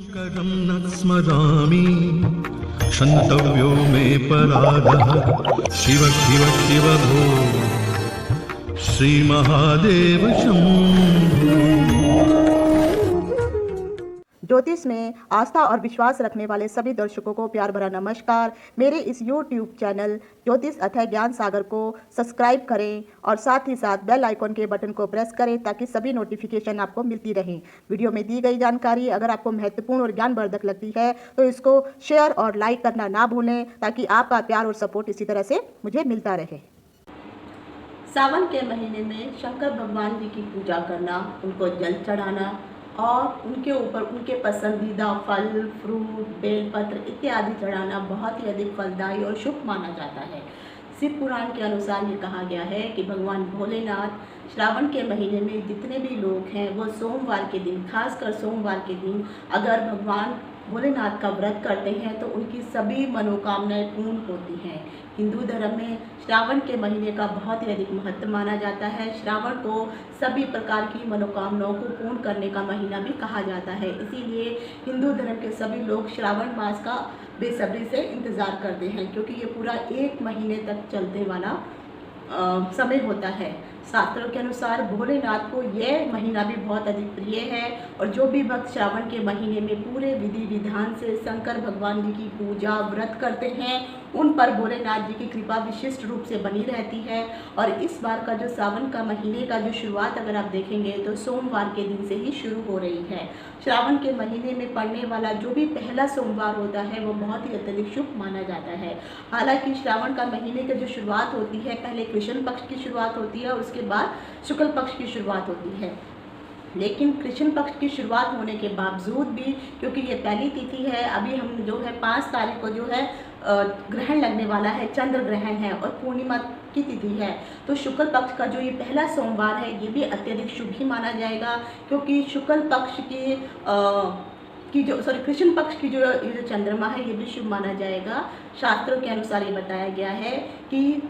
शङ्करं न स्मरामि क्षन्तव्यो मे पराधः शिव शिव शिव भो श्रीमहादेव शम्भो। ज्योतिष में आस्था और विश्वास रखने वाले सभी दर्शकों को प्यार भरा नमस्कार। मेरे इस YouTube चैनल ज्योतिष अथय ज्ञान सागर को सब्सक्राइब करें और साथ ही साथ बेल आइकॉन के बटन को प्रेस करें ताकि सभी नोटिफिकेशन आपको मिलती रहें। वीडियो में दी गई जानकारी अगर आपको महत्वपूर्ण और ज्ञानवर्धक लगती है तो इसको शेयर और लाइक करना ना भूलें ताकि आपका प्यार और सपोर्ट इसी तरह से मुझे मिलता रहे। सावन के महीने में शंकर भगवान जी की पूजा करना, उनको जल चढ़ाना और उनके ऊपर उनके पसंदीदा फल, फ्रूट, बेलपत्र इत्यादि चढ़ाना बहुत ही अधिक फलदायी और शुभ माना जाता है। शिव पुराण के अनुसार ये कहा गया है कि भगवान भोलेनाथ श्रावण के महीने में जितने भी लोग हैं वो सोमवार के दिन, खासकर सोमवार के दिन अगर भगवान भोलेनाथ का व्रत करते हैं तो उनकी सभी मनोकामनाएं पूर्ण होती हैं। हिंदू धर्म में श्रावण के महीने का बहुत ही अधिक महत्व माना जाता है। श्रावण को सभी प्रकार की मनोकामनाओं को पूर्ण करने का महीना भी कहा जाता है। इसीलिए हिंदू धर्म के सभी लोग श्रावण मास का बेसब्री से इंतज़ार करते हैं क्योंकि ये पूरा एक महीने तक चलने वाला समय होता है। शास्त्रों के अनुसार भोलेनाथ को यह महीना भी बहुत अधिक प्रिय है और जो भी भक्त श्रावण के महीने में पूरे विधि विधान से शंकर भगवान जी की पूजा व्रत करते हैं उन पर भोलेनाथ जी की कृपा विशिष्ट रूप से बनी रहती है। और इस बार का जो सावन का महीने का जो शुरुआत अगर आप देखेंगे तो सोमवार के दिन से ही शुरू हो रही है। श्रावण के महीने में पड़ने वाला जो भी पहला सोमवार होता है वो बहुत ही अत्यधिक शुभ माना जाता है। हालांकि श्रावण का महीने की जो शुरुआत होती है पहले कृष्ण पक्ष की शुरुआत होती है और उसके बाद शुक्ल पक्ष की शुरुआत होती है। लेकिन कृष्ण पक्ष की शुरुआत होने के बावजूद भी क्योंकि ये पहली तिथि है, अभी हम जो है 5 तारीख को जो है ग्रहण लगने वाला है, चंद्र ग्रहण है और पूर्णिमा की तिथि है, तो शुक्ल पक्ष का जो ये पहला सोमवार है ये भी अत्यधिक शुभ ही माना जाएगा क्योंकि शुक्ल पक्ष की कृष्ण पक्ष की ये जो चंद्रमा है ये भी शुभ माना जाएगा। शास्त्रों के अनुसार ये बताया गया है कि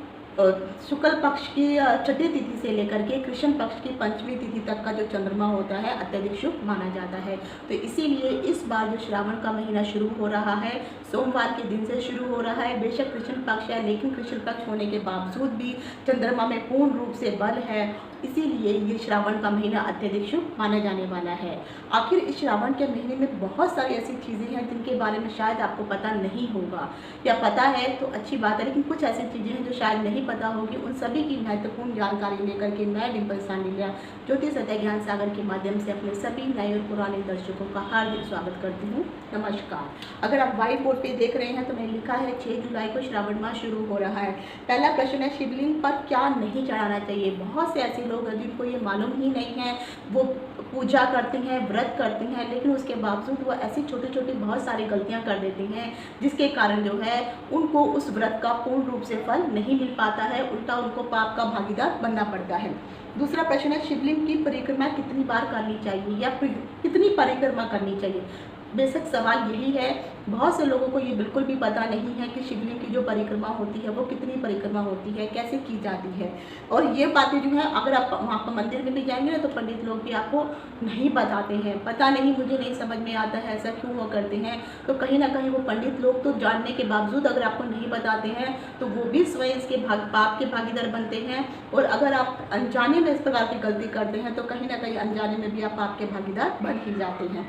शुक्ल पक्ष की छठी तिथि से लेकर के कृष्ण पक्ष की पंचमी तिथि तक का जो चंद्रमा होता है अत्यधिक शुभ माना जाता है। तो इसीलिए इस बार जो श्रावण का महीना शुरू हो रहा है सोमवार के दिन से शुरू हो रहा है। बेशक कृष्ण पक्ष है लेकिन कृष्ण पक्ष होने के बावजूद भी चंद्रमा में पूर्ण रूप से बल है, इसीलिए ये श्रावण का महीना अत्यधिक शुभ माना जाने वाला है। आखिर इस श्रावण के महीने में बहुत सारी ऐसी चीज़ें हैं जिनके बारे में शायद आपको पता नहीं होगा या पता है तो अच्छी बात है, लेकिन कुछ ऐसी चीज़ें हैं जो शायद नहीं पता होगी। उन सभी की महत्वपूर्ण जानकारी लेकर के मैं डिम्पल सांडिल्या ज्योतिष अथय ज्ञान सागर के माध्यम से अपने सभी नए और पुराने दर्शकों का हार्दिक स्वागत करती हूँ। नमस्कार। अगर आप व्हाइट बोर्ड पे देख रहे हैं तो मैंने लिखा है 6 जुलाई को श्रावण मास शुरू हो रहा है। पहला प्रश्न है शिवलिंग पर क्या नहीं चढ़ाना चाहिए। बहुत से ऐसे लोग हैं जिनको ये मालूम ही नहीं है, वो पूजा करते हैं, व्रत करते हैं, लेकिन उसके बावजूद वो ऐसी छोटी छोटी बहुत सारी गलतियां कर देती हैं जिसके कारण जो है उनको उस व्रत का पूर्ण रूप से फल नहीं मिल पाता है, उल्टा उनको पाप का भागीदार बनना पड़ता है। दूसरा प्रश्न है शिवलिंग की परिक्रमा कितनी बार करनी चाहिए या कितनी परिक्रमा करनी चाहिए। बेशक सवाल यही है, बहुत से लोगों को ये बिल्कुल भी पता नहीं है कि शिवलिंग की जो परिक्रमा होती है वो कितनी परिक्रमा होती है, कैसे की जाती है। और ये बातें जो है अगर आप वहाँ पर मंदिर में भी जाएंगे ना तो पंडित लोग भी आपको नहीं बताते हैं। पता नहीं, मुझे नहीं समझ में आता है ऐसा क्यों वो करते हैं। तो कहीं ना कहीं वो पंडित लोग तो जानने के बावजूद अगर आपको नहीं बताते हैं तो वो भी स्वयं इसके पाप के भागीदार बनते हैं। और अगर आप अनजाने में इस प्रकार की गलती करते हैं तो कहीं ना कहीं अनजाने में भी आप पाप के भागीदार बन ही जाते हैं।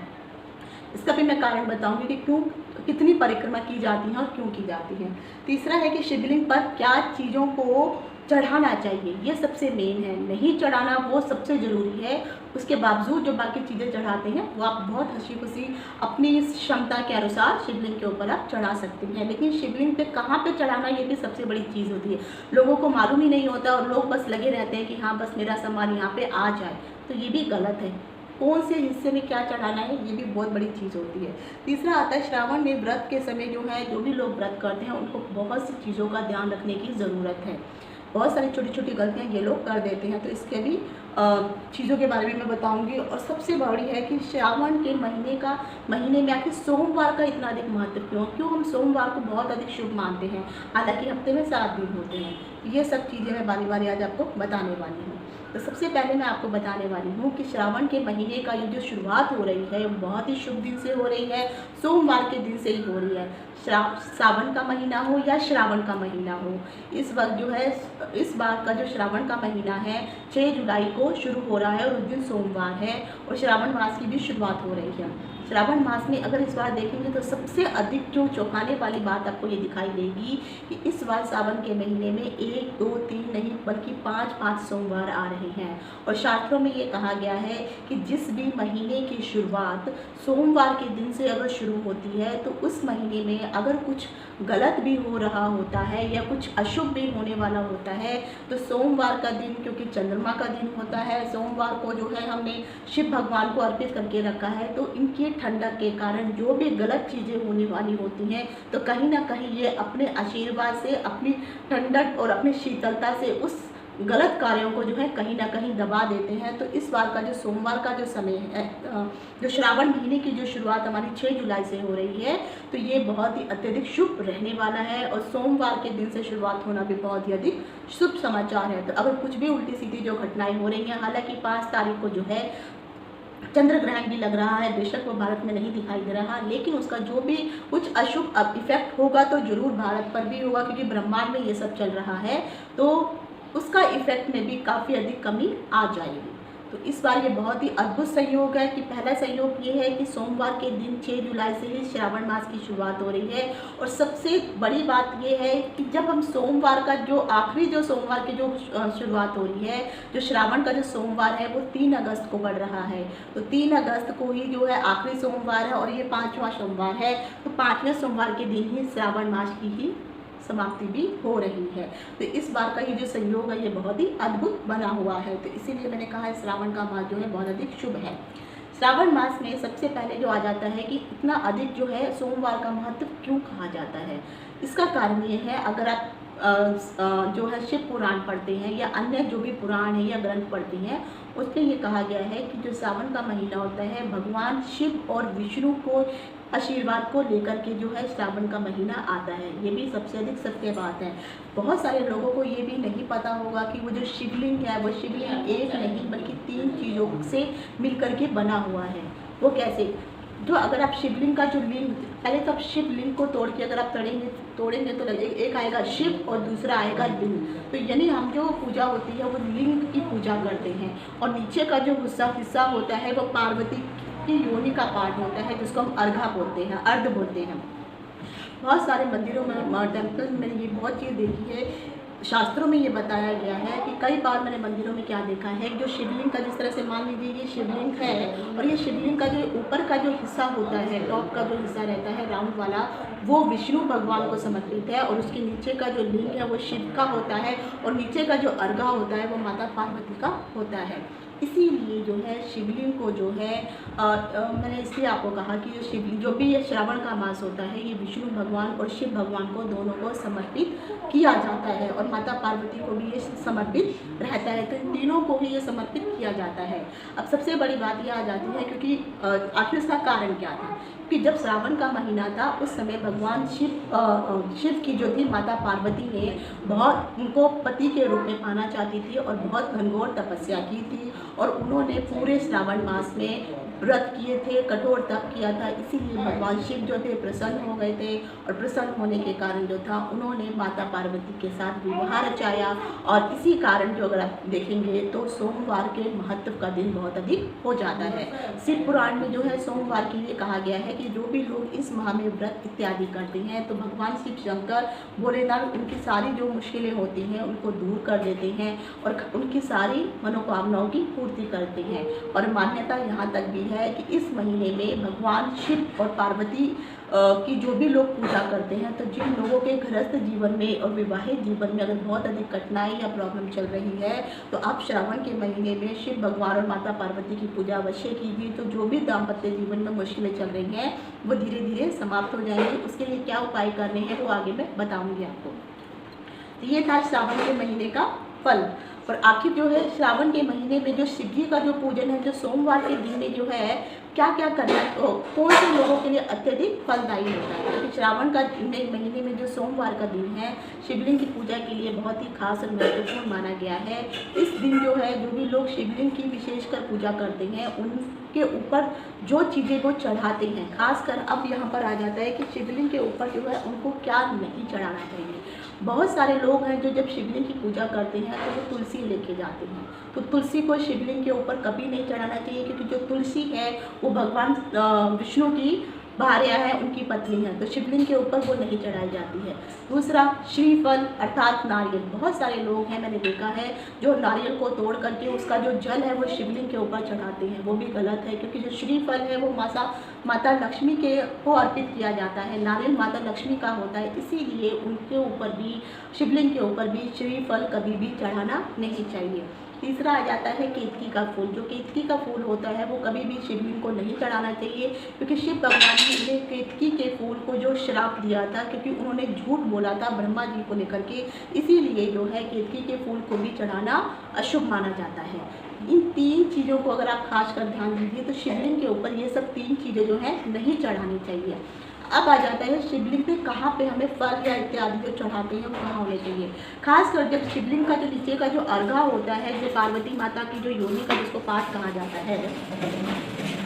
इसका भी मैं कारण बताऊंगी कि क्यों, कितनी परिक्रमा की जाती है और क्यों की जाती है। तीसरा है कि शिवलिंग पर क्या चीज़ों को चढ़ाना चाहिए, ये सबसे मेन है। नहीं चढ़ाना वो सबसे ज़रूरी है, उसके बावजूद जो बाकी चीज़ें चढ़ाते हैं वो आप बहुत हंसी खुशी अपनी क्षमता के अनुसार शिवलिंग के ऊपर आप चढ़ा सकते हैं। लेकिन शिवलिंग पे कहाँ पे चढ़ाना ये भी सबसे बड़ी चीज़ होती है, लोगों को मालूम ही नहीं होता और लोग बस लगे रहते हैं कि हाँ बस मेरा सामान यहाँ पे आ जाए, तो ये भी गलत है। कौन से हिस्से में क्या चढ़ाना है ये भी बहुत बड़ी चीज़ होती है। तीसरा आता है श्रावण में व्रत के समय जो है जो भी लोग व्रत करते हैं उनको बहुत सी चीज़ों का ध्यान रखने की ज़रूरत है। बहुत सारी छोटी छोटी गलतियाँ ये लोग कर देते हैं, तो इसके भी चीज़ों के बारे में मैं बताऊंगी। और सबसे बड़ी है कि श्रावण के महीने में आखिर सोमवार का इतना अधिक महत्व क्यों हम सोमवार को बहुत अधिक शुभ मानते हैं, हालांकि हफ्ते में 7 दिन होते हैं। ये सब चीज़ें मैं बारी बारी आज आपको बताने वाली हूँ। तो सबसे पहले मैं आपको बताने वाली हूँ कि श्रावण के महीने का ये जो शुरुआत हो रही है बहुत ही शुभ दिन से हो रही है, सोमवार के दिन से ही हो रही है। सावन का महीना हो या श्रावण का महीना हो, इस वक्त जो है इस बार का जो श्रावण का महीना है 6 जुलाई को शुरू हो रहा है और उस दिन सोमवार है और श्रावण मास की भी शुरुआत हो रही है। श्रावण मास में अगर इस बार देखेंगे तो सबसे अधिक जो चौंकाने वाली बात आपको ये दिखाई देगी कि इस बार सावन के महीने में 1, 2, 3 नहीं बल्कि 5 सोमवार आ रहे हैं। और शास्त्रों में ये कहा गया है कि जिस भी महीने की शुरुआत सोमवार के दिन से अगर शुरू होती है तो उस महीने में अगर कुछ गलत भी हो रहा होता है या कुछ अशुभ भी होने वाला होता है तो सोमवार का दिन, क्योंकि चंद्रमा का दिन होता है, सोमवार को जो है हमने शिव भगवान को अर्पित करके रखा है, तो इनकी ठंडक के कारण जो भी गलत चीज़ें होने वाली होती हैं तो कहीं ना कहीं ये अपने आशीर्वाद से, अपनी ठंडक और अपनी शीतलता से उस गलत कार्यों को जो है कहीं ना कहीं दबा देते हैं। तो इस बार का जो सोमवार का जो समय है, जो श्रावण महीने की जो शुरुआत हमारी 6 जुलाई से हो रही है, तो ये बहुत ही अत्यधिक शुभ रहने वाला है और सोमवार के दिन से शुरुआत होना भी बहुत ही अधिक शुभ समाचार है। तो अगर कुछ भी उल्टी सीधी जो घटनाएं हो रही हैं, हालांकि 5 तारीख को जो है चंद्र ग्रहण भी लग रहा है, बेशक वो भारत में नहीं दिखाई दे रहा, लेकिन उसका जो भी कुछ अशुभ इफेक्ट होगा तो जरूर भारत पर भी होगा, क्योंकि ब्रह्मांड में ये सब चल रहा है तो उसका इफेक्ट में भी काफ़ी अधिक कमी आ जाएगी। तो इस बार ये बहुत ही अद्भुत संयोग है कि पहला संयोग ये है कि सोमवार के दिन 6 जुलाई से ही श्रावण मास की शुरुआत हो रही है। और सबसे बड़ी बात ये है कि जब हम सोमवार का जो आखिरी जो सोमवार की जो शुरुआत हो रही है, जो श्रावण का जो सोमवार है वो 3 अगस्त को बढ़ रहा है, तो 3 अगस्त को ही जो है आखिरी सोमवार है और ये 5वां सोमवार है। तो 5वें सोमवार के दिन ही श्रावण मास की ही समाप्ति भी हो रही है। तो इस बार का ये जो संयोग है ये बहुत ही अद्भुत बना हुआ है। तो इसीलिए मैंने कहा है श्रावण का मास जो है बहुत अधिक शुभ है। श्रावण मास में सबसे पहले जो आ जाता है कि इतना अधिक जो है सोमवार का महत्व क्यों कहा जाता है, इसका कारण ये है, अगर आप जो है शिव पुराण पढ़ते हैं या अन्य जो भी पुराण है या ग्रंथ पढ़ते हैं, उसमें ये कहा गया है कि जो सावन का महीना होता है भगवान शिव और विष्णु को आशीर्वाद को लेकर के जो है श्रावण का महीना आता है। ये भी सबसे अधिक सत्य बात है। बहुत सारे लोगों को ये भी नहीं पता होगा कि वो जो शिवलिंग है वो शिवलिंग एक नहीं बल्कि 3 चीज़ों से मिलकर के बना हुआ है। वो कैसे? जो अगर आप शिवलिंग का जो लिंग, पहले तो आप शिवलिंग को तोड़ के अगर आप तोड़ेंगे तो एक आएगा शिव और दूसरा आएगा लिंग। तो यानी हम जो पूजा होती है वो लिंग की पूजा करते हैं और नीचे का जो हिस्सा होता है वो पार्वती की योनि का पार्ट होता है, जिसको हम अर्घा बोलते हैं, अर्ध बोलते हैं। बहुत सारे मंदिरों में, टेम्पल में ये बहुत चीज़ देखी है। शास्त्रों में ये बताया गया है कि कई बार मैंने मंदिरों में क्या देखा है, जो शिवलिंग का जिस तरह से मान लीजिए ये शिवलिंग है और ये शिवलिंग का जो ऊपर का जो हिस्सा होता है, टॉप का जो हिस्सा रहता है राउंड वाला, वो विष्णु भगवान को समर्पित है और उसके नीचे का जो लिंग है वो शिव का होता है और नीचे का जो अर्घा होता है वो माता पार्वती का होता है। इसीलिए जो है शिवलिंग को जो है मैंने इसलिए आपको कहा कि जो शिवलिंग, जो भी ये श्रावण का मास होता है, ये विष्णु भगवान और शिव भगवान को दोनों को समर्पित किया जाता है और माता पार्वती को भी ये समर्पित रहता है। तो इन तीनों को ही ये समर्पित किया जाता है। अब सबसे बड़ी बात ये आ जाती है क्योंकि आखिर इसका कारण क्या था कि जब श्रावण का महीना था उस समय भगवान शिव की जो थी माता पार्वती ने बहुत उनको पति के रूप में पाना चाहती थी और बहुत घनघोर तपस्या की थी और उन्होंने पूरे श्रावण मास में व्रत किए थे, कठोर तप किया था। इसीलिए भगवान शिव जो थे प्रसन्न हो गए थे और प्रसन्न होने के कारण जो था उन्होंने माता पार्वती के साथ विवाह रचाया और इसी कारण जो अगर आप देखेंगे तो सोमवार के महत्व का दिन बहुत अधिक हो जाता है। शिव पुराण में जो है सोमवार के लिए कहा गया है कि जो भी लोग इस माह में व्रत इत्यादि करते हैं तो भगवान शिव शंकर भोलेनाथ उनकी सारी जो मुश्किलें होती हैं उनको दूर कर देते हैं और उनकी सारी मनोकामनाओं की पूर्ति करते हैं। और मान्यता यहाँ तक भी है कि इस महीने में भगवान शिव और पार्वती की जो भी लोग पूजा करते हैं, तो जिन लोगों के गृहस्थ जीवन में और विवाहित जीवन में अगर बहुत अधिक कठिनाई या प्रॉब्लम चल रही है तो आप श्रावण के महीने में शिव भगवान और माता पार्वती की पूजा अवश्य कीजिए। तो जो भी दाम्पत्य जीवन में मुश्किलें चल रही हैं वो धीरे धीरे समाप्त हो जाएंगी। उसके लिए क्या उपाय करने हैं वो आगे मैं बताऊँगी आपको। तो ये था श्रावण के महीने का फल। और आखिर जो है श्रावण के महीने में जो शिव जी का जो पूजन है, जो सोमवार के दिन में जो है क्या क्या करना है, तो कौन से लोगों के लिए अत्यधिक फलदायी होता है। क्योंकि श्रावण का महीने में जो सोमवार का दिन है शिवलिंग की पूजा के लिए बहुत ही खास और महत्वपूर्ण माना गया है। इस दिन जो है जो भी लोग शिवलिंग की विशेषकर पूजा करते हैं उनके ऊपर जो चीज़ें वो चढ़ाते हैं, खासकर अब यहाँ पर आ जाता है कि शिवलिंग के ऊपर जो है उनको क्या नहीं चढ़ाना चाहिए। बहुत सारे लोग हैं जो जब शिवलिंग की पूजा करते हैं तो वो तुलसी लेके जाते हैं, तो तुलसी को शिवलिंग के ऊपर कभी नहीं चढ़ाना चाहिए, क्योंकि जो तुलसी है वो भगवान विष्णु की भार्या है, उनकी पत्नी है, तो शिवलिंग के ऊपर वो नहीं चढ़ाई जाती है। दूसरा, श्रीफल अर्थात नारियल। बहुत सारे लोग हैं, मैंने देखा है, जो नारियल को तोड़ करके उसका जो जल है वो शिवलिंग के ऊपर चढ़ाते हैं, वो भी गलत है। क्योंकि जो श्रीफल है वो माता लक्ष्मी को अर्पित किया जाता है, नारियल माता लक्ष्मी का होता है, इसीलिए उनके ऊपर भी, शिवलिंग के ऊपर भी श्रीफल कभी भी चढ़ाना नहीं चाहिए। तीसरा आ जाता है केतकी का फूल। जो केतकी का फूल होता है वो कभी भी शिवलिंग को नहीं चढ़ाना चाहिए, क्योंकि शिव भगवान ने केतकी के फूल को जो श्राप दिया था, क्योंकि उन्होंने झूठ बोला था ब्रह्मा जी को लेकर के, इसीलिए जो है केतकी के फूल को भी चढ़ाना अशुभ माना जाता है। इन 3 चीज़ों को अगर आप खास कर ध्यान दीजिए तो शिवलिंग के ऊपर ये सब 3 चीज़ें जो है नहीं चढ़ानी चाहिए। अब आ जाता है शिवलिंग पे कहाँ पे हमें फल या इत्यादि जो चढ़ाते हैं वो कहाँ होने चाहिए। खासकर जब शिवलिंग का जो नीचे का जो अर्घा होता है, जो पार्वती माता की जो योनि का जिसको पाठ कहा जाता है,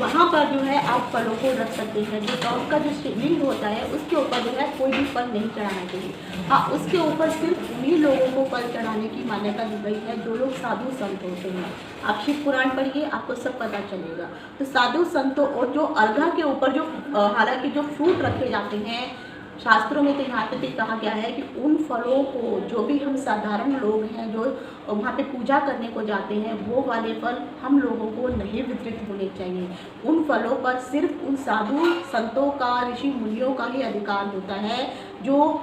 वहाँ पर जो है आप फलों को रख सकते हैं। जो टॉप का जो शिवलिंग होता है उसके ऊपर जो है कोई भी फल नहीं चढ़ाना चाहिए। हाँ, उसके ऊपर सिर्फ उन्हीं लोगों को फल चढ़ाने की मान्यता दी गई है जो लोग साधु संत होते हैं। आप शिव पुराण पढ़िए, आपको सब पता चलेगा। तो साधु संतों और जो अर्घा के ऊपर जो हालांकि जो फ्रूट रखे जाते हैं, शास्त्रों में तो यहाँ पे भी कहा गया है कि उन फलों को जो भी हम साधारण लोग हैं जो वहाँ पे पूजा करने को जाते हैं, वो वाले फल हम लोगों को नहीं वितरित होने चाहिए। उन फलों पर सिर्फ उन साधु संतों का, ऋषि मुनियों का ही अधिकार होता है, जो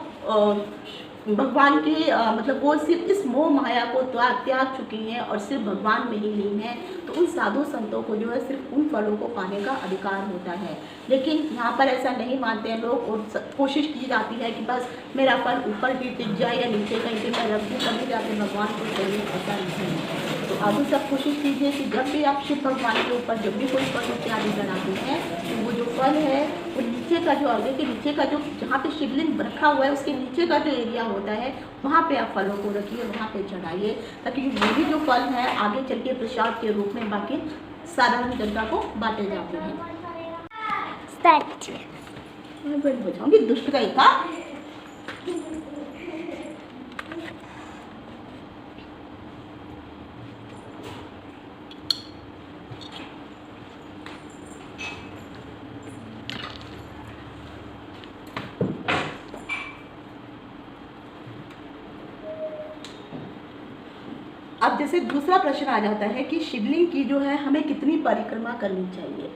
भगवान के मतलब वो सिर्फ इस मोह माया को त्याग चुकी हैं और सिर्फ भगवान में ही लीन है, तो उन साधु संतों को जो है सिर्फ उन फलों को पाने का अधिकार होता है। लेकिन यहाँ पर ऐसा नहीं मानते हैं लोग, और कोशिश की जाती है कि बस मेरा फल ऊपर ही टिक जाए या नीचे कहीं पे मैं रख दूँ, तभी जाके भगवान को चाहिए, ऐसा नहीं है। तो आगे सब कोशिश कीजिए कि जब भी आप शिव भगवान के ऊपर जब भी कोई फल इत्यादि चढ़ाते हैं, तो वो जो फल है वो नीचे का जो अर्घे के नीचे का जो जहाँ पे शिवलिंग रखा हुआ है उसके नीचे का जो एरिया होता है वहाँ पे आप फलों को रखिए, वहाँ पे चढ़ाइए, ताकि वही जो फल है आगे चल के प्रसाद के रूप में बाकी साधारण जनता को बांटे जाते हैं। मैं बजाऊंगी दुष्ट का ही था। अब जैसे दूसरा प्रश्न आ जाता है कि शिवलिंग की जो है हमें कितनी परिक्रमा करनी चाहिए।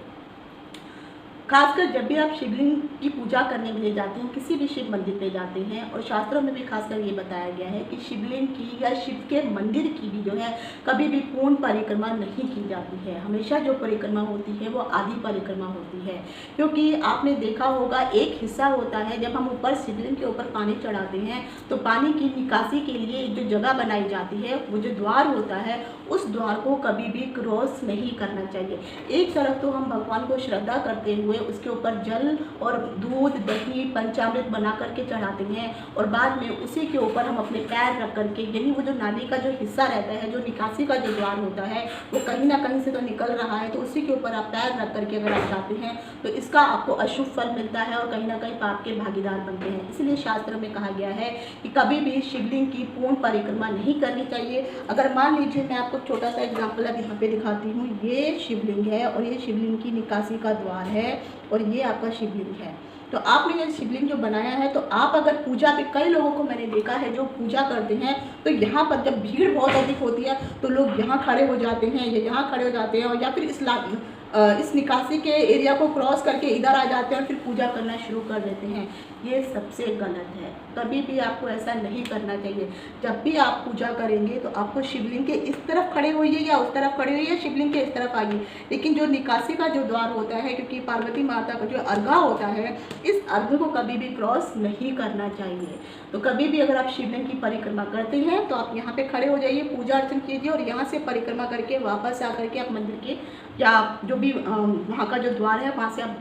खासकर जब भी आप शिवलिंग की पूजा करने के लिए जाते हैं, किसी भी शिव मंदिर पे जाते हैं, और शास्त्रों में भी खासकर ये बताया गया है कि शिवलिंग की या शिव के मंदिर की भी जो है कभी भी पूर्ण परिक्रमा नहीं की जाती है। हमेशा जो परिक्रमा होती है वो आधी परिक्रमा होती है, क्योंकि आपने देखा होगा एक हिस्सा होता है जब हम ऊपर शिवलिंग के ऊपर पानी चढ़ाते हैं तो पानी की निकासी के लिए जो जगह बनाई जाती है, वो जो द्वार होता है, उस द्वार को कभी भी क्रॉस नहीं करना चाहिए। एक तरफ तो हम भगवान को श्रद्धा करते हुए उसके ऊपर जल और दूध, दही, पंचामृत बना करके चढ़ाते हैं, और बाद में उसी के ऊपर हम अपने पैर रख करके, यानी वो जो नाली का जो हिस्सा रहता है, जो निकासी का जो द्वार होता है, वो कहीं ना कहीं से तो निकल रहा है, तो उसी के ऊपर आप पैर रख करके अगर आप जाते हैं तो इसका आपको अशुभ फल मिलता है और कहीं ना कहीं पाप के भागीदार बनते हैं। इसलिए शास्त्र में कहा गया है कि कभी भी शिवलिंग की पूर्ण परिक्रमा नहीं करनी चाहिए। अगर मान लीजिए मैं आपको छोटा सा एग्जाम्पल अब यहाँ पे दिखाती हूँ, ये शिवलिंग है और ये शिवलिंग की निकासी का द्वार है और ये आपका शिवलिंग है। तो आपने ये शिवलिंग जो बनाया है, तो आप अगर पूजा पे, कई लोगों को मैंने देखा है जो पूजा करते हैं, तो यहाँ पर जब भीड़ बहुत अधिक होती है तो लोग यहाँ खड़े हो जाते हैं या यहाँ खड़े हो जाते हैं, और या फिर इस निकासी के एरिया को क्रॉस करके इधर आ जाते हैं और फिर पूजा करना शुरू कर देते हैं। ये सबसे गलत है, कभी भी आपको ऐसा नहीं करना चाहिए। जब भी आप पूजा करेंगे तो आपको शिवलिंग के इस तरफ खड़े होइए या उस तरफ खड़े होइए, शिवलिंग के इस तरफ आइए, लेकिन जो निकासी का जो द्वार होता है, क्योंकि पार्वती माता का जो अर्घा होता है, इस अर्घ को कभी भी क्रॉस नहीं करना चाहिए। तो कभी भी अगर आप शिवलिंग की परिक्रमा करते हैं तो आप यहाँ पे खड़े हो जाइए, पूजा अर्चन कीजिए और यहाँ से परिक्रमा करके वापस आकर के आप मंदिर के या जो भी वहाँ का जो द्वार है वहाँ से आप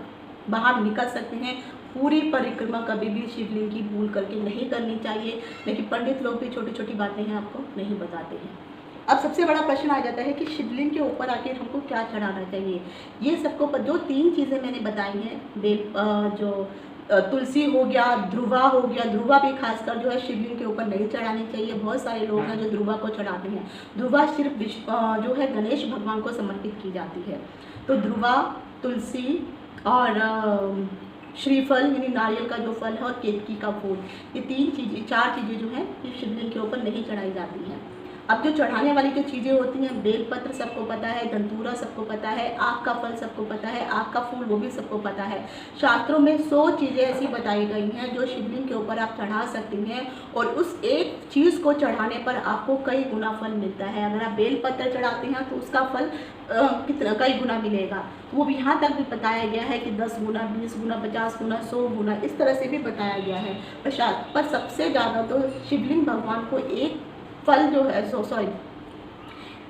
बाहर निकल सकते हैं। पूरी परिक्रमा कभी भी शिवलिंग की भूल करके नहीं करनी चाहिए, लेकिन पंडित लोग भी छोटी छोटी बातें हैं आपको नहीं बताते हैं। अब सबसे बड़ा प्रश्न आ जाता है कि शिवलिंग के ऊपर आखिर हमको क्या चढ़ाना चाहिए। ये सबको जो 3 चीज़ें मैंने बताई हैं, जो तुलसी हो गया, ध्रुवा हो गया, ध्रुवा भी खासकर जो है शिवलिंग के ऊपर नहीं चढ़ानी चाहिए। बहुत सारे लोग हैं जो ध्रुवा को चढ़ाते हैं। ध्रुवा सिर्फ जो है गणेश भगवान को समर्पित की जाती है। तो ध्रुवा, तुलसी और श्रीफल यानी नारियल का जो फल है और केतकी का फूल, ये 4 चीज़ें जो हैं ये शिवलिंग के ऊपर नहीं चढ़ाई जाती हैं। अब जो चढ़ाने वाली जो चीज़ें होती हैं, बेलपत्र सबको पता है, धंतूरा सबको पता है, आग का फल सबको पता है, आग का फूल वो भी सबको पता है। शास्त्रों में 100 चीज़ें ऐसी बताई गई हैं जो शिवलिंग के ऊपर आप चढ़ा सकती हैं, और उस एक चीज़ को चढ़ाने पर आपको कई गुना फल मिलता है। अगर आप बेलपत्र चढ़ाते हैं तो उसका फल कितना कई गुना मिलेगा। वो भी यहाँ तक भी बताया गया है कि 10 गुना, 20 गुना, 50 गुना, 100 गुना, इस तरह से भी बताया गया है। पर सबसे ज़्यादा तो शिवलिंग भगवान को एक फल जो है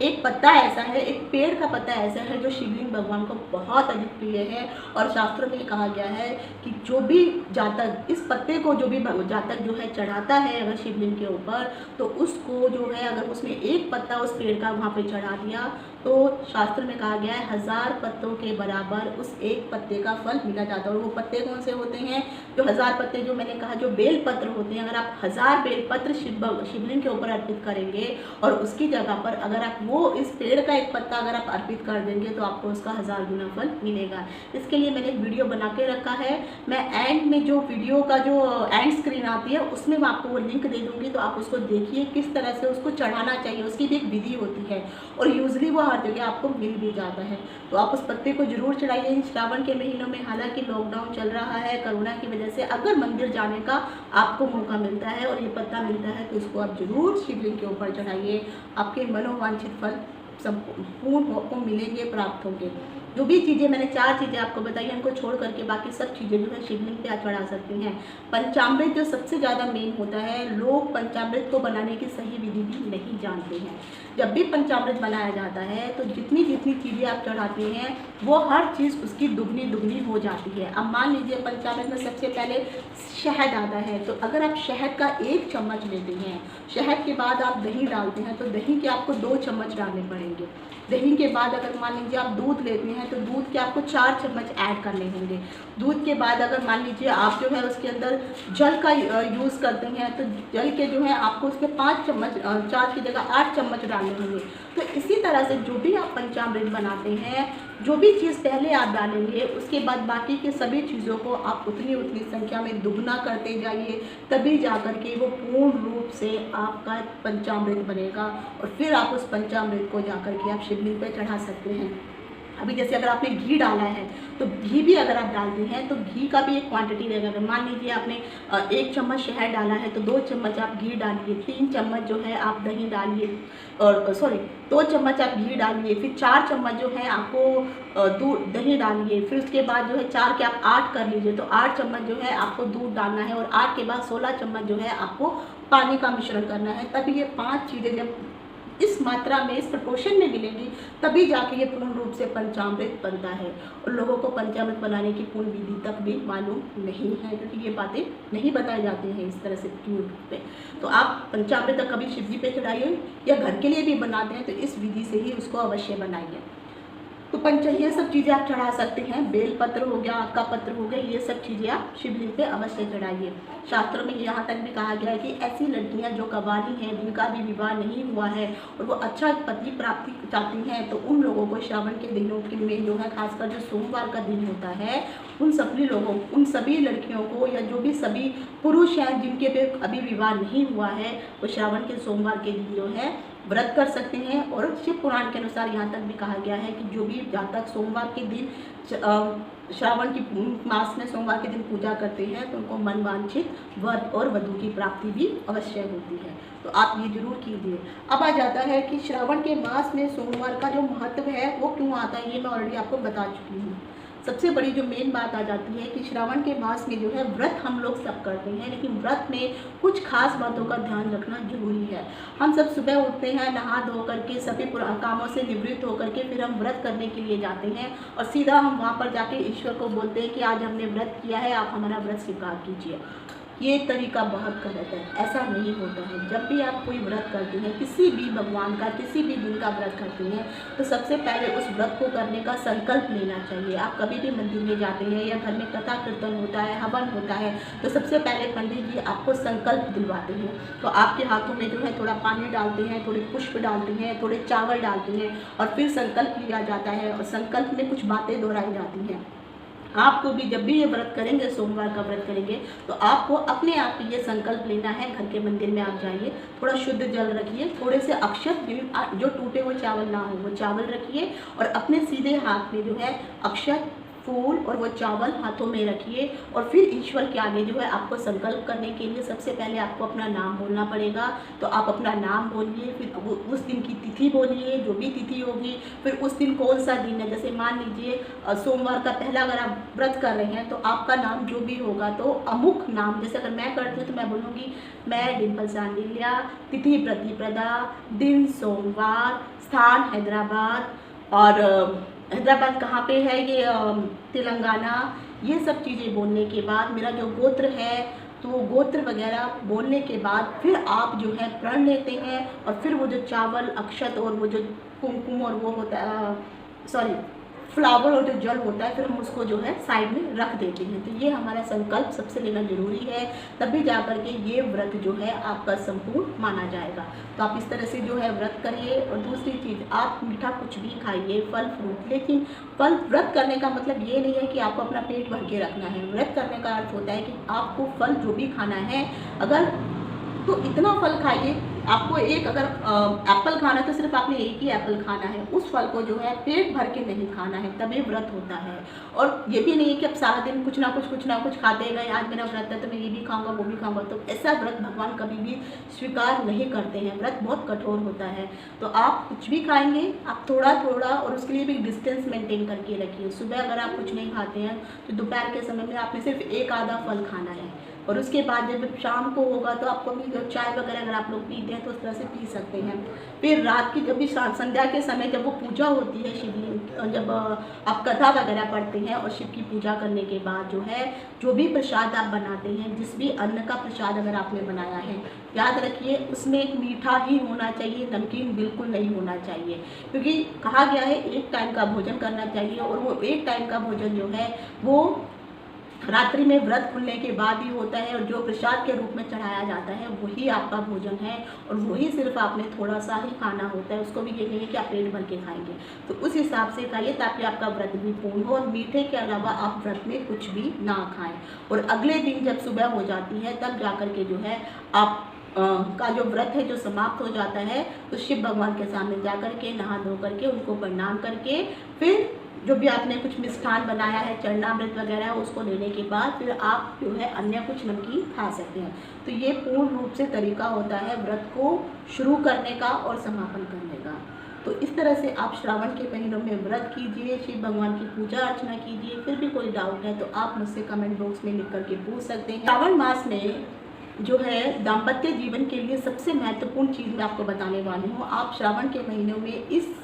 एक पत्ता ऐसा है, एक पेड़ का पत्ता ऐसा है जो शिवलिंग भगवान को बहुत अधिक प्रिय है। और शास्त्रों में कहा गया है कि जो भी जातक इस पत्ते को जो भी जातक जो है चढ़ाता है अगर शिवलिंग के ऊपर, तो उसको जो है अगर उसने एक पत्ता उस पेड़ का वहाँ पे चढ़ा दिया तो शास्त्र में कहा गया है 1000 पत्तों के बराबर उस एक पत्ते का फल मिला जाता है। और वो पत्ते कौन से होते हैं? जो 1000 पत्ते जो मैंने कहा जो बेल पत्र होते हैं, अगर आप 1000 बेल पत्र शिवलिंग के ऊपर अर्पित करेंगे और उसकी जगह पर अगर आप वो इस पेड़ का एक पत्ता अगर आप अर्पित कर देंगे तो आपको उसका 1000 गुना फल मिलेगा। इसके लिए मैंने एक वीडियो बना के रखा है। मैं एंड में जो वीडियो का जो एंड स्क्रीन आती है उसमें मैं आपको वो लिंक दे दूँगी, तो आप उसको देखिए किस तरह से उसको चढ़ाना चाहिए। उसकी भी एक विधि होती है और यूजली वो हर जगह आपको मिल भी जाता है। तो आप उस पत्ते को जरूर चढ़ाइए इन श्रावण के महीनों में। हालांकि लॉकडाउन चल रहा है कोरोना की वजह से, अगर मंदिर जाने का आपको मौका मिलता है और ये पत्ता मिलता है तो उसको आप जरूर शिवलिंग के ऊपर चढ़ाइए। आपके मनोवांछित फल संपूर्ण को मिलेंगे, प्राप्त होंगे। जो भी चीज़ें मैंने 4 चीज़ें आपको बताई उनको छोड़ करके बाकी सब चीज़ें जो है शिवलिंग पे आप चढ़ा सकती हैं। पंचामृत जो सबसे ज़्यादा मेन होता है, लोग पंचामृत को बनाने की सही विधि भी नहीं जानते हैं। जब भी पंचामृत बनाया जाता है तो जितनी जितनी चीज़ें आप चढ़ाते हैं वो हर चीज़ उसकी दुगनी दुगनी हो जाती है। अब मान लीजिए पंचामृत में सबसे पहले शहद आता है, तो अगर आप शहद का 1 चम्मच लेते हैं, शहद के बाद आप दही डालते हैं तो दही के आपको 2 चम्मच डालने पड़ेंगे। दही के बाद अगर मान लीजिए आप दूध लेते हैं तो दूध के आपको 4 चम्मच ऐड करने होंगे। दूध के बाद अगर मान लीजिए आप जो है उसके अंदर जल का यूज़ करते हैं तो जल के जो है आपको उसके 5 चम्मच 4 की जगह 8 चम्मच डालने होंगे। तो इसी तरह से जो भी आप पंचामृत बनाते हैं, जो भी चीज़ पहले आप डालेंगे उसके बाद बाकी के सभी चीज़ों को आप उतनी संख्या में दुगना करते जाइए, तभी जाकर के वो पूर्ण रूप से आपका पंचामृत बनेगा। और फिर आप उस पंचामृत को जाकर के आप शिवलिंग पे चढ़ा सकते हैं। अभी जैसे अगर आपने घी डाला है तो घी भी अगर आप डालते हैं तो घी का भी एक क्वांटिटी रहेगा। अगर मान लीजिए आपने 1 चम्मच शहद डाला है तो 2 चम्मच आप घी डालिए, 3 चम्मच जो है आप दही डालिए, और 2 चम्मच आप घी डालिए, फिर 4 चम्मच जो है आपको दूध दही डालिए, फिर उसके बाद जो है 4 के आप 8 कर लीजिए तो 8 चम्मच जो है आपको दूध डालना है, और 8 के बाद 16 चम्मच जो है आपको पानी का मिश्रण करना है। तभी ये 5 चीज़ें जब इस मात्रा में इस प्रपोर्शन में मिलेंगी तभी जाके ये पूर्ण रूप से पंचामृत बनता है। और लोगों को पंचामृत बनाने की पूर्ण विधि तक भी मालूम नहीं है, क्योंकि ये बातें नहीं बताई जाती हैं इस तरह से यूट्यूब पे। तो आप पंचामृत तक कभी शिव जी पे चढ़ाइए या घर के लिए भी बनाते हैं तो इस विधि से ही उसको अवश्य बनाइए। तो ये सब चीज़ें आप चढ़ा सकते हैं। बेल पत्र हो गया, आग का पत्र हो गया, ये सब चीज़ें आप शिवलिंग पे अवश्य चढ़ाइए। शास्त्रों में यहाँ तक भी कहा गया है कि ऐसी लड़कियाँ जो कवाली हैं, जिनका भी विवाह नहीं हुआ है और वो अच्छा पति प्राप्ति चाहती हैं, तो उन लोगों को श्रावण के दिनों के में जो है खासकर जो सोमवार का दिन होता है, उन सभी लड़कियों को या जो भी सभी पुरुष हैं जिनके पे अभी विवाह नहीं हुआ है, वो श्रावण के सोमवार के दिन जो है व्रत कर सकते हैं। और शिव पुराण के अनुसार यहाँ तक भी कहा गया है कि जो भी जातक सोमवार के दिन श्रावण की मास में सोमवार के दिन पूजा करते हैं तो उनको मनवांछित वर और वधु की प्राप्ति भी अवश्य होती है। तो आप ये जरूर कीजिए। अब आ जाता है कि श्रावण के मास में सोमवार का जो महत्व है वो क्यों आता है, ये मैं ऑलरेडी आपको बता चुकी हूँ। सबसे बड़ी जो मेन बात आ जाती है कि श्रावण के मास में जो है व्रत हम लोग सब करते हैं, लेकिन व्रत में कुछ खास बातों का ध्यान रखना जरूरी है। हम सब सुबह उठते हैं, नहा धो करके सभी कामों से निवृत्त होकर के फिर हम व्रत करने के लिए जाते हैं और सीधा हम वहाँ पर जाके ईश्वर को बोलते हैं कि आज हमने व्रत किया है, आप हमारा व्रत स्वीकार कीजिए। ये तरीका बहुत गलत है, ऐसा नहीं होता है। जब भी आप कोई व्रत करते हैं, किसी भी भगवान का किसी भी दिन का व्रत करते हैं, तो सबसे पहले उस व्रत को करने का संकल्प लेना चाहिए। आप कभी भी मंदिर में जाते हैं या घर में कथा कीर्तन होता है, हवन होता है, तो सबसे पहले पंडित जी आपको संकल्प दिलवाते हैं। तो आपके हाथों में जो है थोड़ा पानी डालते हैं, थोड़े पुष्प डालते हैं, थोड़े चावल डालते हैं और फिर संकल्प लिया जाता है और संकल्प में कुछ बातें दोहराई जाती हैं। आपको भी जब भी ये व्रत करेंगे, सोमवार का व्रत करेंगे, तो आपको अपने आप ये संकल्प लेना है। घर के मंदिर में आप जाइए, थोड़ा शुद्ध जल रखिए, थोड़े से अक्षत जो टूटे हुए चावल ना हो वो चावल रखिए और अपने सीधे हाथ में जो है अक्षत, फूल और वो चावल हाथों में रखिए और फिर ईश्वर के आगे जो है आपको संकल्प करने के लिए सबसे पहले आपको अपना नाम बोलना पड़ेगा। तो आप अपना नाम बोलिए, फिर उस दिन की तिथि बोलिए, जो भी तिथि होगी, फिर उस दिन कौन सा दिन है। जैसे मान लीजिए सोमवार का पहला अगर आप व्रत कर रहे हैं तो आपका नाम जो भी होगा तो अमुक नाम, जैसे अगर मैं करती हूँ तो मैं बोलूँगी मैं डिम्पल सांडिल्या, तिथि प्रतिपदा, दिन सोमवार, स्थान हैदराबाद, और हैदराबाद कहाँ पे है ये तेलंगाना। ये सब चीज़ें बोलने के बाद मेरा जो गोत्र है तो वो गोत्र वगैरह बोलने के बाद फिर आप जो है प्रण लेते हैं और फिर वो जो चावल, अक्षत और वो जो कुमकुम और वो होता है फ्लावर और जो जल होता है, फिर हम उसको जो है साइड में रख देते हैं। तो ये हमारा संकल्प सबसे लेना जरूरी है, तभी जाकर के ये व्रत जो है आपका संपूर्ण माना जाएगा। तो आप इस तरह से जो है व्रत करिए। और दूसरी चीज़, आप मीठा कुछ भी खाइए, फल फ्रूट, लेकिन फल व्रत करने का मतलब ये नहीं है कि आपको अपना पेट भर के रखना है। व्रत करने का अर्थ होता है कि आपको फल जो भी खाना है, अगर तो इतना फल खाइए। आपको एक अगर एप्पल खाना है तो सिर्फ आपने एक ही एप्पल खाना है, उस फल को जो है पेट भर के नहीं खाना है, तभी व्रत होता है। और ये भी नहीं है कि आप सारा दिन कुछ ना कुछ खाते गए, आज मेरा व्रत है तो मैं ये भी खाऊंगा वो भी खाऊंगा। तो ऐसा व्रत भगवान कभी भी स्वीकार नहीं करते हैं। व्रत बहुत कठोर होता है। तो आप कुछ भी खाएंगे, आप थोड़ा थोड़ा, और उसके लिए भी डिस्टेंस मेंटेन करके रखिए। सुबह अगर आप कुछ नहीं खाते हैं तो दोपहर के समय में आपने सिर्फ एक आधा फल खाना है, और उसके बाद जब शाम को होगा तो आपको भी चाय वगैरह अगर आप लोग पीते हैं तो उस तरह से पी सकते हैं। फिर रात की जब भी संध्या के समय जब वो पूजा होती है शिवलिंग, जब आप कथा वगैरह पढ़ते हैं और शिव की पूजा करने के बाद जो है जो भी प्रसाद आप बनाते हैं, जिस भी अन्न का प्रसाद अगर आपने बनाया है, याद रखिए उसमें एक मीठा ही होना चाहिए, नमकीन बिल्कुल नहीं होना चाहिए। क्योंकि कहा गया है एक टाइम का भोजन करना चाहिए, और वो एक टाइम का भोजन जो है वो रात्रि में व्रत खुलने के बाद ही होता है, और जो प्रसाद के रूप में चढ़ाया जाता है वही आपका भोजन है, और वही सिर्फ आपने थोड़ा सा ही खाना होता है। उसको भी ये नहीं है कि आप पेट भर के खाएंगे। तो उस हिसाब से खाइए ताकि आपका व्रत भी पूर्ण हो, और मीठे के अलावा आप व्रत में कुछ भी ना खाएं। और अगले दिन जब सुबह हो जाती है तब जाकर के जो है आप का जो व्रत है जो समाप्त हो जाता है, तो शिव भगवान के सामने जा कर के नहा धो करके उनको प्रणाम करके फिर जो भी आपने कुछ मिष्ठान बनाया है, चरणामृत वगैरह, उसको लेने के बाद फिर आप जो है अन्य कुछ नमकीन खा सकते हैं। तो ये पूर्ण रूप से तरीका होता है व्रत को शुरू करने का और समापन करने का। तो इस तरह से आप श्रावण के महीनों में व्रत कीजिए, शिव भगवान की पूजा अर्चना कीजिए। फिर भी कोई डाउट है तो आप मुझसे कमेंट बॉक्स में लिख करके पूछ सकते हैं। श्रावण मास में जो है दाम्पत्य जीवन के लिए सबसे महत्वपूर्ण चीज़ मैं आपको बताने वाली हूँ। आप श्रावण के महीनों में इस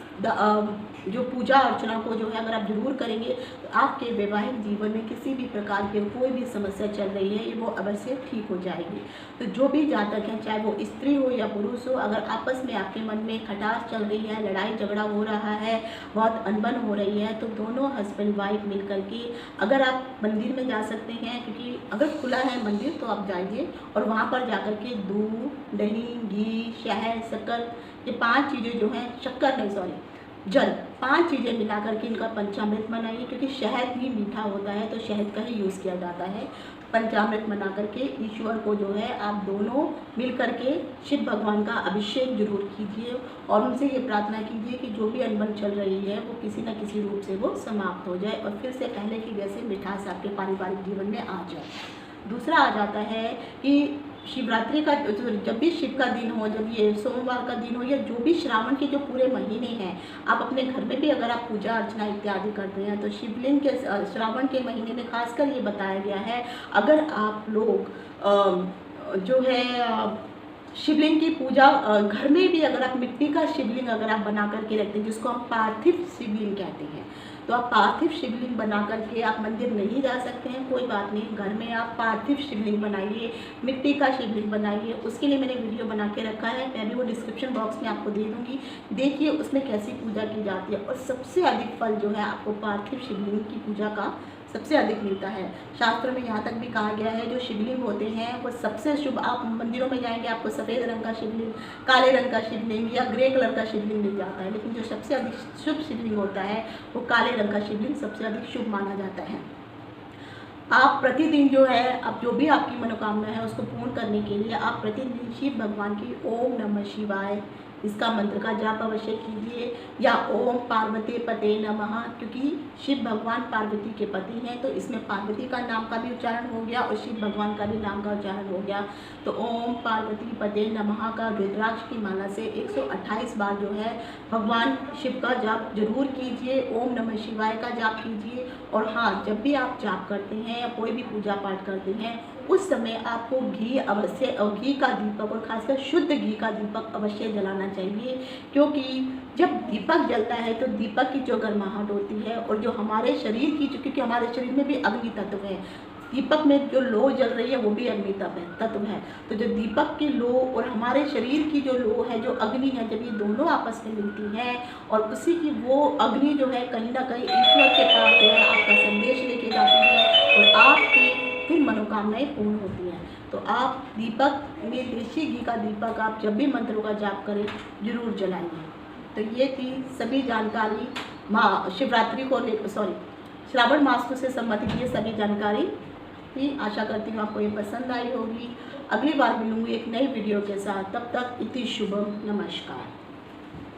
जो पूजा अर्चना को जो है अगर आप जरूर करेंगे तो आपके वैवाहिक जीवन में किसी भी प्रकार की कोई भी समस्या चल रही है ये वो अवश्य ठीक हो जाएगी। तो जो भी जातक हैं, चाहे वो स्त्री हो या पुरुष हो, अगर आपस में आपके मन में खटास चल रही है, लड़ाई झगड़ा हो रहा है, बहुत अनबन हो रही है, तो दोनों हस्बैंड वाइफ मिल करके अगर आप मंदिर में जा सकते हैं, क्योंकि अगर खुला है मंदिर तो आप जाइए और वहाँ पर जाकर के दूध, दही, घी, शहद, शक्कर, ये 5 चीज़ें जो हैं, शक्कर नहीं सॉरी जल, 5 चीज़ें मिला करके इनका पंचामृत बनाइए। क्योंकि शहद ही मीठा होता है तो शहद का ही यूज़ किया जाता है। पंचामृत बना करके ईश्वर को जो है आप दोनों मिल करके शिव भगवान का अभिषेक जरूर कीजिए और उनसे ये प्रार्थना कीजिए कि जो भी अनबन चल रही है वो किसी न किसी रूप से वो समाप्त हो जाए और फिर से पहले की जैसे मिठास आपके पारिवारिक जीवन में आ जाए। दूसरा आ जाता है कि शिवरात्रि का जब भी शिव का दिन हो, जब ये सोमवार का दिन हो, या जो भी श्रावण के जो पूरे महीने हैं, आप अपने घर में भी अगर आप पूजा अर्चना इत्यादि करते हैं, तो शिवलिंग के श्रावण के महीने में खासकर ये बताया गया है, अगर आप लोग जो है शिवलिंग की पूजा घर में भी अगर आप मिट्टी का शिवलिंग अगर आप बना करके रखते हैं, जिसको हम पार्थिव शिवलिंग कहते हैं, तो आप पार्थिव शिवलिंग बना करके आप मंदिर नहीं जा सकते हैं, कोई बात नहीं, घर में आप पार्थिव शिवलिंग बनाइए, मिट्टी का शिवलिंग बनाइए। उसके लिए मैंने वीडियो बना के रखा है, मैं भी वो डिस्क्रिप्शन बॉक्स में आपको दे दूँगी, देखिए उसमें कैसी पूजा की जाती है। और सबसे अधिक फल जो है आपको पार्थिव शिवलिंग की पूजा का सबसे अधिक मिलता है। शास्त्र में यहाँ तक भी कहा गया है, जो शिवलिंग होते हैं वो सबसे शुभ, आप मंदिरों में जाएंगे आपको सफ़ेद रंग का शिवलिंग, काले रंग का शिवलिंग या ग्रे कलर का शिवलिंग मिल जाता है, लेकिन जो सबसे अधिक शुभ शिवलिंग होता है वो काले रंग का शिवलिंग सबसे अधिक शुभ माना जाता है। आप प्रतिदिन जो है, अब जो भी आपकी मनोकामना है उसको पूर्ण करने के लिए आप प्रतिदिन शिव भगवान की ओम नमः शिवाय इसका मंत्र का जाप अवश्य कीजिए, या ओम पार्वती पते नमः, क्योंकि शिव भगवान पार्वती के पति हैं, तो इसमें पार्वती का नाम का भी उच्चारण हो गया और शिव भगवान का भी नाम का उच्चारण हो गया। तो ओम पार्वती पते नमः का रुद्राक्ष की माला से 128 बार जो है भगवान शिव का जाप जरूर कीजिए, ओम नमः शिवाय का जाप कीजिए। और हाँ, जब भी आप जाप करते हैं या कोई भी पूजा पाठ करते हैं, उस समय आपको घी अवश्य, घी का दीपक और खासकर शुद्ध घी का दीपक अवश्य जलाना चाहिए, क्योंकि जब दीपक जलता है तो दीपक की जो गर्माहट होती है और जो हमारे शरीर की, क्योंकि हमारे शरीर में भी अग्नि तत्व है, दीपक में जो लो जल रही है वो भी अग्नि तत्व है। तो जो दीपक की लो और हमारे शरीर की जो लो है, जो अग्नि है, जब ये दोनों आपस में मिलती हैं और उसी की वो अग्नि जो है कहीं ना कहीं ईश्वर के पास जो है आपका संदेश लेके जाती है और आपकी फिर मनोकामनाएं पूर्ण होती हैं। तो आप दीपक में देसी घी का दीपक आप जब भी मंत्रों का जाप करें जरूर जलाएंगे। तो ये थी सभी जानकारी शिवरात्रि को श्रावण मास से संबंधित ये सभी जानकारी थी। आशा करती हूँ आपको ये पसंद आई होगी। अगली बार मिलूंगी एक नई वीडियो के साथ, तब तक इति शुभम, नमस्कार।